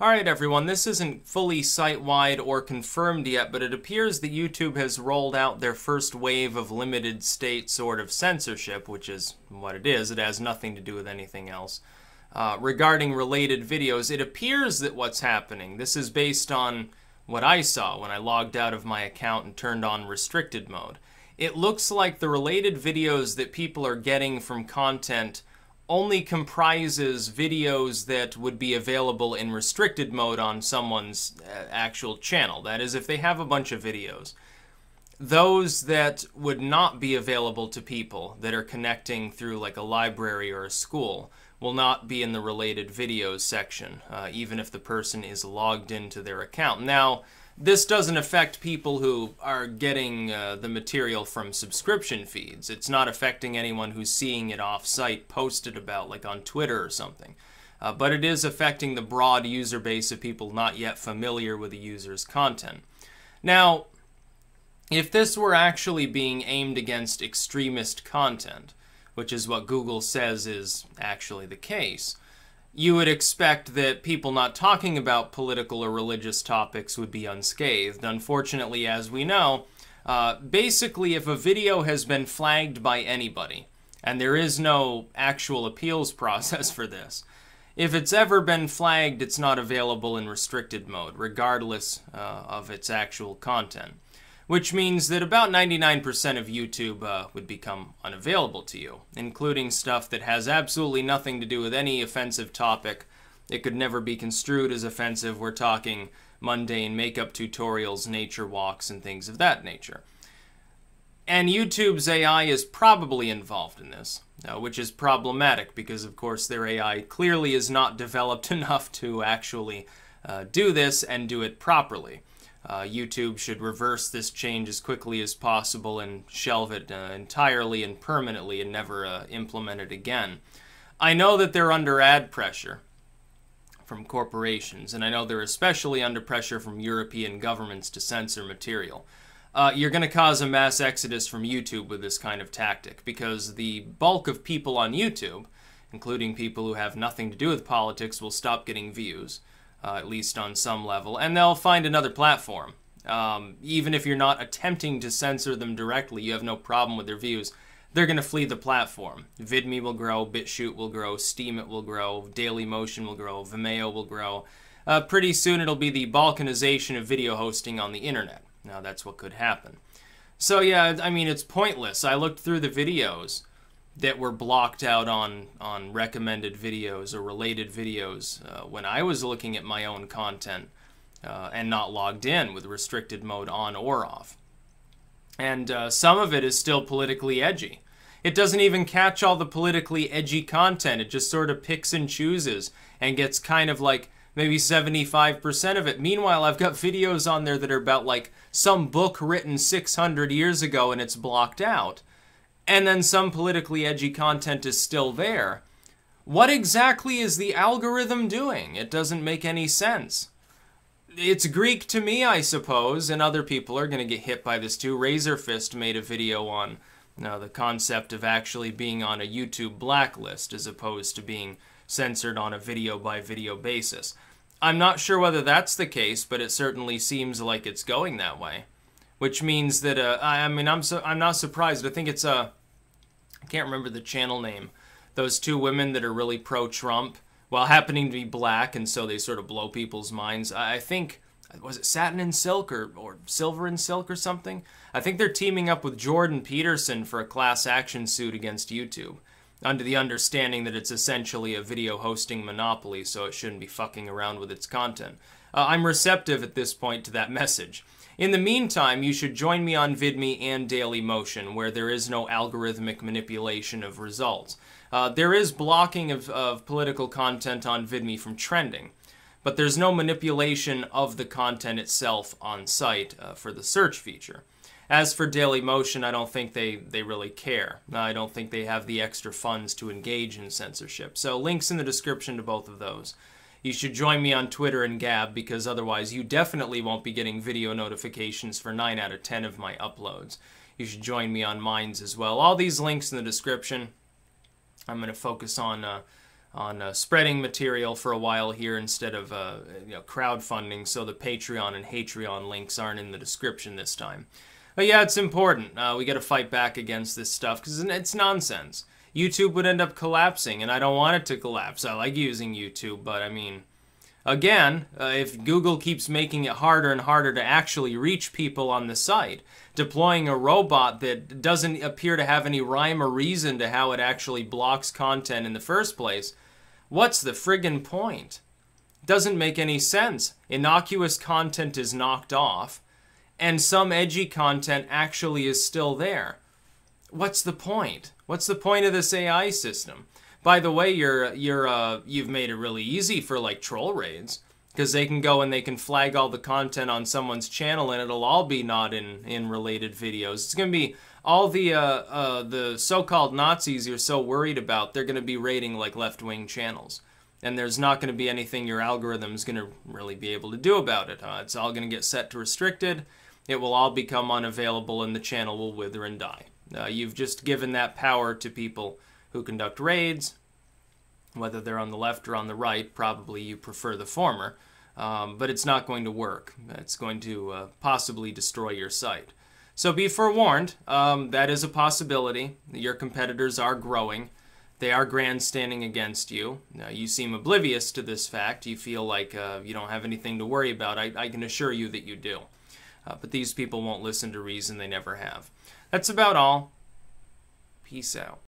Alright everyone, this isn't fully site-wide or confirmed yet, but it appears that YouTube has rolled out their first wave of limited state sort of censorship, which is what it is. It has nothing to do with anything else. Regarding related videos, it appears that what's happening, this is based on what I saw when I logged out of my account and turned on restricted mode. It looks like the related videos that people are getting from content only comprises videos that would be available in restricted mode on someone's actual channel. That is, if they have a bunch of videos. Those that would not be available to people that are connecting through like a library or a school will not be in the related videos section, even if the person is logged into their account. Now, this doesn't affect people who are getting the material from subscription feeds. It's not affecting anyone who's seeing it off-site posted about, like on Twitter or something. But it is affecting the broad user base of people not yet familiar with the user's content. Now, if this were actually being aimed against extremist content, which is what Google says is actually the case, you would expect that people not talking about political or religious topics would be unscathed. Unfortunately, as we know, basically if a video has been flagged by anybody, and there is no actual appeals process for this, if it's ever been flagged, it's not available in restricted mode, regardless of its actual content. Which means that about 99% of YouTube would become unavailable to you, including stuff that has absolutely nothing to do with any offensive topic. It could never be construed as offensive. We're talking mundane makeup tutorials, nature walks, and things of that nature. And YouTube's AI is probably involved in this, which is problematic because, of course, their AI clearly is not developed enough to actually do this and do it properly. YouTube should reverse this change as quickly as possible and shelve it entirely and permanently and never implement it again. I know that they're under ad pressure from corporations, and I know they're especially under pressure from European governments to censor material. You're going to cause a mass exodus from YouTube with this kind of tactic because the bulk of people on YouTube, including people who have nothing to do with politics, will stop getting views. At least on some level, and they'll find another platform. Even if you're not attempting to censor them directly, you have no problem with their views, they're going to flee the platform. Vidme will grow, BitChute will grow, Steemit will grow, Dailymotion will grow, Vimeo will grow. Pretty soon it'll be the balkanization of video hosting on the internet. Now that's what could happen. So yeah, I mean, it's pointless. I looked through the videos that were blocked out on recommended videos or related videos when I was looking at my own content and not logged in with restricted mode on or off. And some of it is still politically edgy. It doesn't even catch all the politically edgy content. It just sort of picks and chooses and gets kind of like maybe 75% of it. Meanwhile, I've got videos on there that are about like some book written 600 years ago and it's blocked out. And then some politically edgy content is still there. What exactly is the algorithm doing? It doesn't make any sense. It's Greek to me, I suppose, and other people are going to get hit by this too. Razorfist made a video on the concept of actually being on a YouTube blacklist as opposed to being censored on a video-by-video basis. I'm not sure whether that's the case, but it certainly seems like it's going that way. Which means that, I'm not surprised. I think it's I can't remember the channel name. Those two women that are really pro-Trump, while happening to be black, and so they sort of blow people's minds. I think, was it Satin and Silk or Silver and Silk or something? I think they're teaming up with Jordan Peterson for a class action suit against YouTube, under the understanding that it's essentially a video hosting monopoly, so it shouldn't be fucking around with its content. I'm receptive at this point to that message. In the meantime, you should join me on Vidme and Dailymotion, where there is no algorithmic manipulation of results. There is blocking of political content on Vidme from trending, but there's no manipulation of the content itself on site for the search feature. As for Dailymotion, I don't think they really care. I don't think they have the extra funds to engage in censorship. So links in the description to both of those. You should join me on Twitter and Gab because otherwise you definitely won't be getting video notifications for 9 out of 10 of my uploads. You should join me on Minds as well. All these links in the description. I'm going to focus on spreading material for a while here instead of crowdfunding, so the Patreon and Hatreon links aren't in the description this time. But yeah, it's important. We got to fight back against this stuff because it's nonsense. YouTube would end up collapsing, and I don't want it to collapse. I like using YouTube, but I mean, again, if Google keeps making it harder and harder to actually reach people on the site, deploying a robot that doesn't appear to have any rhyme or reason to how it actually blocks content in the first place, what's the friggin' point? Doesn't make any sense. Innocuous content is knocked off, and some edgy content actually is still there. What's the point? What's the point of this AI system? By the way, you've made it really easy for like troll raids, because they can go and they can flag all the content on someone's channel, and it'll all be not in related videos. It's going to be all the so-called Nazis you're so worried about. They're going to be raiding like left-wing channels, and there's not going to be anything your algorithm's going to really be able to do about it. It's all going to get set to restricted. It will all become unavailable, and the channel will wither and die. You've just given that power to people who conduct raids, whether they're on the left or on the right. Probably you prefer the former, but it's not going to work. It's going to possibly destroy your site. So be forewarned, that is a possibility. Your competitors are growing. They are grandstanding against you. You seem oblivious to this fact. You feel like you don't have anything to worry about. I can assure you that you do. But these people won't listen to reason. They never have. That's about all. Peace out.